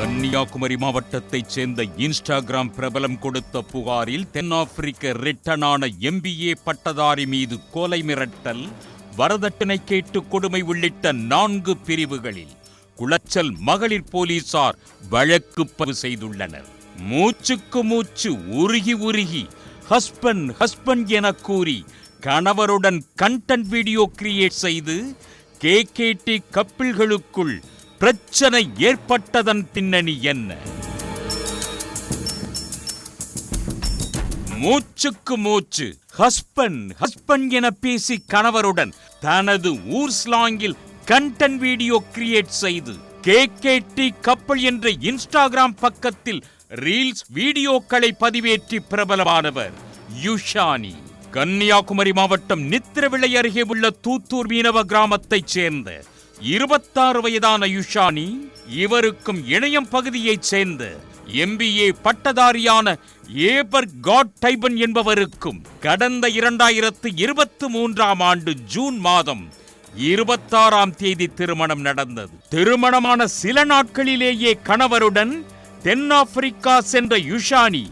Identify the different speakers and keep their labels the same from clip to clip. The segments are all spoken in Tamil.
Speaker 1: கன்னியாகுமரி மாவட்டத்தைச் சேர்ந்த இன்ஸ்டாகிராம் பிரபலம் கொடுத்த புகாரில் தென்னாப்பிரிக்க ரிட்டனான MBA பட்டதாரி மீது கொலை மிரட்டல், வரதட்சணை கேட்டு கொடுமை உள்ளிட்ட 4 பிரிவுகளில் குளச்சல் மகளிர் போலீசார் வழக்கு பதிவு செய்துள்ளனர். மூச்சுக்கு மூச்சு உருகி உருகி ஹஸ்பண்ட் என கூறி கணவருடன் கண்டென்ட் வீடியோ கிரியேட் செய்து KKT கப்பிள்களுக்குள் பிரச்சனை ஏற்பட்டதன் பின்னணி என்ன? மூச்சுக்கு மூச்சு ஹஸ்பண்ட் என பேசி கணவருடன் தனது ஊர் ஸ்லாங்கில் கண்டென்ட் வீடியோ கிரியேட் செய்து KKT கப்பல் என்ற இன்ஸ்டாகிராம் பக்கத்தில் ரீல்ஸ் வீடியோக்களை பதிவேற்றி பிரபலமானவர் யுஷானி. கன்னியாகுமரி மாவட்டம் நித்திரவிளை அருகே உள்ள தூத்தூர் மீனவ கிராமத்தைச் சேர்ந்த 26 வயதான யுஷானி, இவருக்கும் இணையம் பகுதியைச் சேர்ந்த MBA பட்டதாரியான ஏபர்காட் டைபன் என்பவருக்கும் கடந்த 2023ஆம் ஆண்டு ஜூன் மாதம் 26ஆம் தேதி திருமணம் நடந்தது. திருமணமான சில நாட்களிலேயே கணவருடன் தென்னாப்பிரிக்கா சென்ற யுஷானி,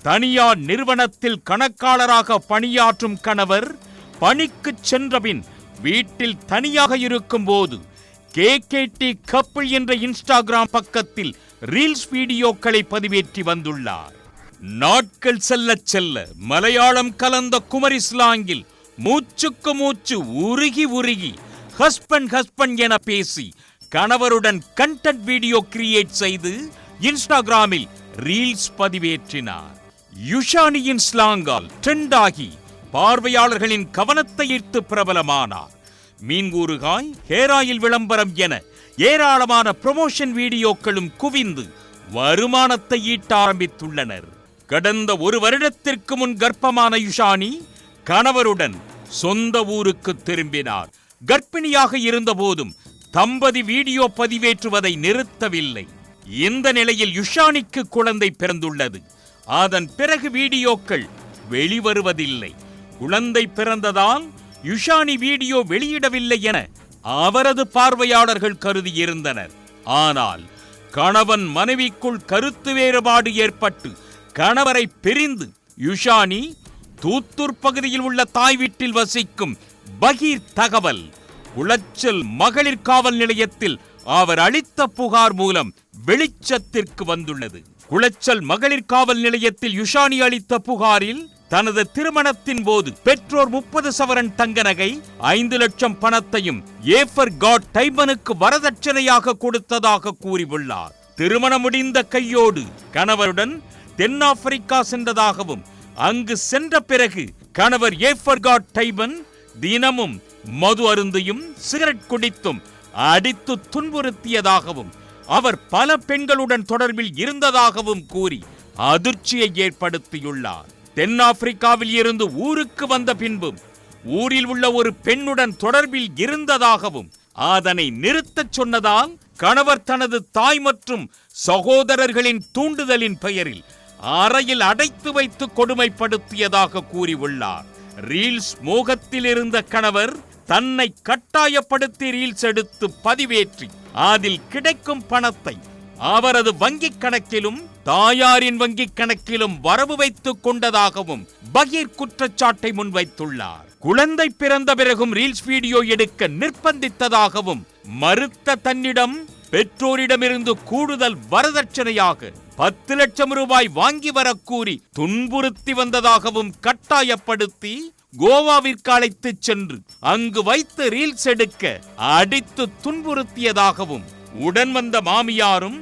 Speaker 1: தனியார் நிறுவனத்தில் கணக்காளராக பணியாற்றும் கணவர் பணிக்கு சென்றபின் வீட்டில் தனியாக இருக்கும் போது KKT கப்பிள் என்ற இன்ஸ்டாகிராம் பக்கத்தில் ரீல்ஸ் வீடியோக்களை பதிவேற்றி வந்துள்ளார். நாட்கள் செல்ல செல்ல மலையாளம் கலந்த குமரி ஸ்லாங்கில் மூச்சுக்கு மூச்சு உருகி உருகி ஹஸ்பண்ட் என பேசி கணவருடன் கண்டென்ட் வீடியோ கிரியேட் செய்து இன்ஸ்டாகிராமில் ரீல்ஸ் பதிவேற்றினார். யுஷானியின் ஸ்லாங்கால் ட்ரெண்ட் ஆகி பார்வையாளர்களின் கவனத்தை ஈர்த்து பிரபலமானார். மீன் ஊறுகாய், ஹேர் ஆயில் விளம்பரம் என ஏராளமான ப்ரமோஷன் வீடியோக்களும் குவிந்து வருமானத்தை ஈட்ட ஆரம்பித்துள்ளனர். கடந்த 1 வருடத்திற்கு முன் கர்ப்பமான யுஷானி கணவருடன் சொந்த ஊருக்கு திரும்பினார். கர்ப்பிணியாக இருந்த போதும் தம்பதி வீடியோ பதிவேற்றுவதை நிறுத்தவில்லை. இந்த நிலையில் யுஷானிக்கு குழந்தை பிறந்துள்ளது. அதன் பிறகு வீடியோக்கள் வெளிவருவதில்லை. குழந்தை பிறந்ததால் யுஷானி வீடியோ வெளியிடவில்லை என அவரது பார்வையாளர்கள் கருதியிருந்தனர். ஆனால் கணவன் மனைவிக்குள் கருத்து வேறுபாடு ஏற்பட்டு கணவரை பிரிந்து யுஷானி தூத்தூர் பகுதியில் உள்ள தாய் வீட்டில் வசிக்கும் பகீர் தகவல் குளச்சல் மகளிர் காவல் நிலையத்தில் அவர் அளித்த புகார் மூலம் வெளிச்சத்திற்கு வந்துள்ளது. குளச்சல் மகளிர் காவல் நிலையத்தில் யுஷானி அளித்த புகாரில் தனது திருமணத்தின் போது பெற்றோர் 30 சவரன் தங்க நகை, 5 லட்சம் பணத்தையும் ஏபர்காட் டைபனுக்கு வரதட்சணையாக கொடுத்ததாக கூறியுள்ளார். திருமணம் முடிந்த கையோடு கணவருடன் தென்னாப்பிரிக்கா சென்றதாகவும், அங்கு சென்ற பிறகு கணவர் ஏபர்காட் டைபன் தினமும் மது அருந்தியும் சிகரெட் குடித்தும் அடித்து துன்புறுத்தியதாகவும், அவர் பல பெண்களுடன் தொடர்பில் இருந்ததாகவும் கூறி அதிர்ச்சியை ஏற்படுத்தியுள்ளார். தென்னாப்பிரிக்காவில் இருந்து ஊருக்கு வந்த பின்பும் ஊரில் உள்ள ஒரு பெண்ணுடன் தொடர்பில் இருந்ததாகவும், அதனை நிறுத்தச் சொன்னதால் கணவர் தனது தாய் மற்றும் சகோதரர்களின் தூண்டுதலின் பெயரில் அறையில் அடைத்து வைத்து கொடுமைப்படுத்தியதாக கூறியுள்ளார். ரீல்ஸ் மோகத்தில் இருந்த கணவர் தன்னை கட்டாயப்படுத்தி ரீல்ஸ் எடுத்து பதிவேற்றி அதில் கிடைக்கும் பணத்தை அவரது வங்கிக் கணக்கிலும் தாயாரின் வங்கிக் கணக்கிலும் வரவு வைத்துக் கொண்டதாகவும் பகீர் குற்றச்சாட்டை முன்வைத்துள்ளார். குழந்தை பிறந்த பிறகும் ரீல்ஸ் வீடியோ எடுக்க நிர்பந்தித்ததாகவும், மறுத்த தன்னிடம் பெற்றோரிடமிருந்து கூடுதல் வரதட்சணையாக 10 லட்சம் ரூபாய் வாங்கி வர கூறி துன்புறுத்தி வந்ததாகவும், கட்டாயப்படுத்தி கோவாவிற்கு அழைத்துச் சென்று அங்கு வைத்து ரீல்ஸ் எடுக்க அடித்து துன்புறுத்தியதாகவும், உடன் வந்த மாமியாரும்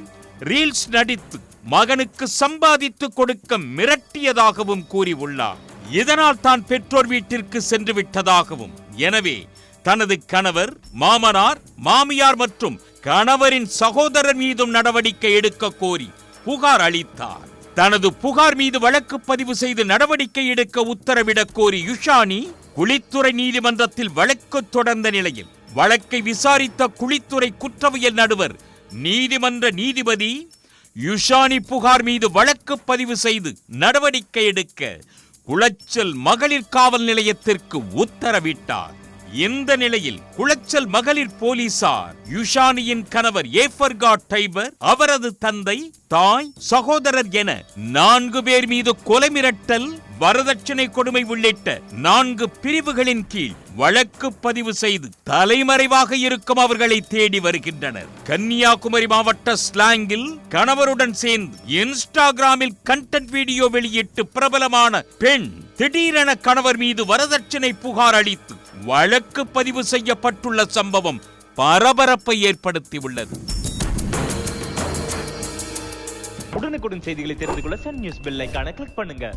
Speaker 1: ரீல்ஸ் நடித்து மகனுக்கு சம்பாதித்து கொடுக்க மிரட்டியதாகவும் கூறியுள்ளார். இதனால் தான் பெற்றோர் வீட்டிற்கு சென்று விட்டதாகவும், எனவே தனது கணவர், மாமனார், மாமியார் மற்றும் கணவரின் சகோதரர் மீதும் நடவடிக்கை எடுக்க கோரி புகார் அளித்தார். தனது புகார் மீது வழக்கு பதிவு செய்து நடவடிக்கை எடுக்க உத்தரவிடக் கோரி யுஷானி குளித்துறை நீதிமன்றத்தில் வழக்கு தொடர்ந்த நிலையில் வழக்கை விசாரித்த குளித்துறை குற்றவியல் நடுவர் நீதிமன்ற நீதிபதி யுஷானி புகார் மீது வழக்கு பதிவு செய்து நடவடிக்கை எடுக்க குளச்சல் மகளிர் காவல் நிலையத்திற்கு உத்தரவிட்டார். இந்த நிலையில் குளச்சல் மகளிர் போலீசார் யுஷானியின் கணவர் ஏஃபர்காட் டைபர், அவரது தந்தை, தாய், சகோதரர் என 4 பேர் மீது கொலை மிரட்டல், வரதட்சணை கொடுமை உள்ளிட்ட 4 பிரிவுகளின் கீழ் வழக்கு பதிவு செய்து தலைமறைவாக இருக்கும் அவர்களை தேடி வருகின்றனர். கன்னியாகுமரி மாவட்ட ஸ்லாங்கில் கணவருடன் சேர்ந்து இன்ஸ்டாகிராமில் கண்டென்ட் வீடியோ வெளியிட்டு பிரபலமான பெண் திடீரென கணவர் மீது வரதட்சணை புகார் அளித்து வழக்கு பதிவு செய்யப்பட்டுள்ள சம்பவம் பரபரப்பை ஏற்படுத்தியுள்ளது.
Speaker 2: உடனுக்குடன் செய்திகளை தெரிந்து கொள்ள சன் நியூஸ் பெல் ஐகானை கிளிக் பண்ணுங்க.